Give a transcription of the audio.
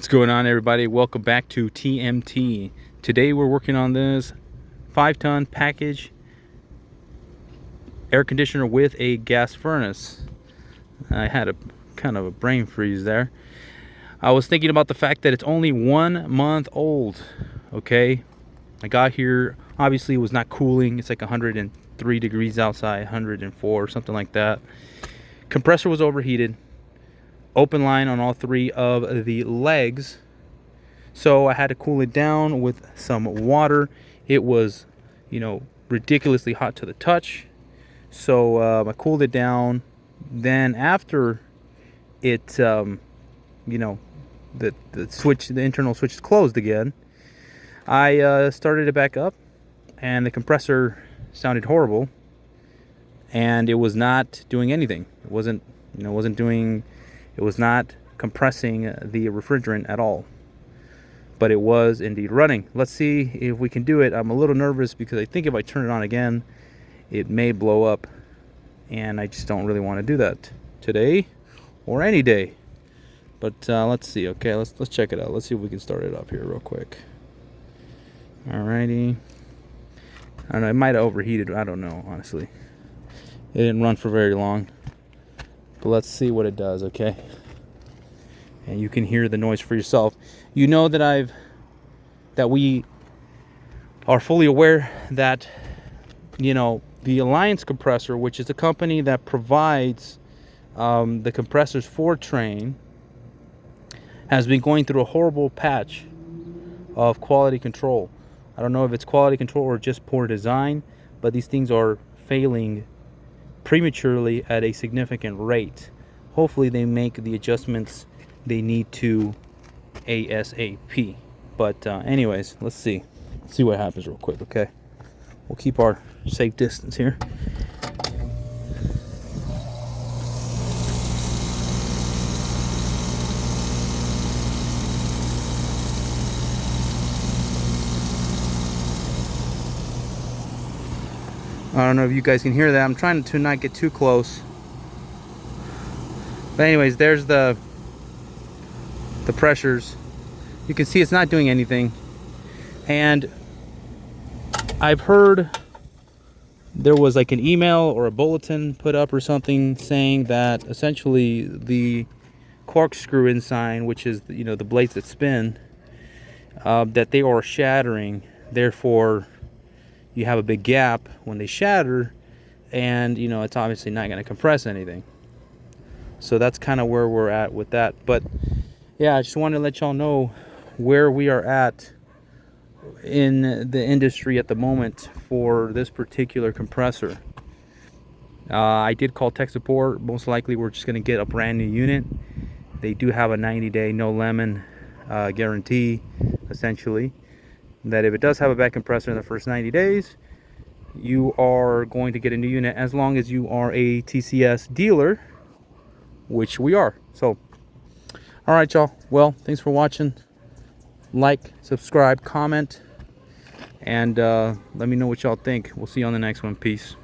What's going on, everybody? Welcome back to TMT. Today we're working on this 5-ton package air conditioner with a gas furnace. I had a kind of a brain freeze there. I was thinking about the fact that it's only 1 month old. Okay, I got here, obviously it was not cooling. It's like 103 degrees outside, 104 or something like that. Compressor was overheated. Open line on all 3 of the legs, so I had to cool it down with some water. It was, ridiculously hot to the touch, so I cooled it down. Then after it, the internal switch is closed again, I started it back up, and the compressor sounded horrible, and it was not doing anything. It wasn't compressing the refrigerant at all, but it was indeed running. Let's see if we can do it. I'm a little nervous because I think if I turn it on again, it may blow up, and I just don't really want to do that today or any day. But let's see. Okay, let's check it out. Let's see if we can start it up here real quick. Alrighty. I don't know, it might have overheated. I don't know, honestly. It didn't run for very long. But let's see what it does, okay? And you can hear the noise for yourself. You know that we are fully aware that, the Alliance compressor, which is a company that provides the compressors for Trane, has been going through a horrible patch of quality control. I don't know if it's quality control or just poor design, but these things are failing prematurely at a significant rate. Hopefully they make the adjustments they need to ASAP. But anyways, let's see what happens real quick. Okay, we'll keep our safe distance here. I don't know if you guys can hear that. I'm trying to not get too close. But anyways, there's the pressures. You can see it's not doing anything. And I've heard there was like an email or a bulletin put up or something saying that essentially the corkscrew inside, which is the blades that spin, that they are shattering. Therefore, you have a big gap when they shatter, and it's obviously not going to compress anything. So that's kind of where we're at with that. But yeah, I just wanted to let y'all know where we are at in the industry at the moment for this particular compressor. I did call tech support. Most likely we're just going to get a brand new unit. They do have a 90-day no lemon guarantee, essentially, that if it does have a bad compressor in the first 90 days, you are going to get a new unit as long as you are a TCS dealer, which we are. So, all right, y'all. Well, thanks for watching. Like, subscribe, comment, and let me know what y'all think. We'll see you on the next one. Peace.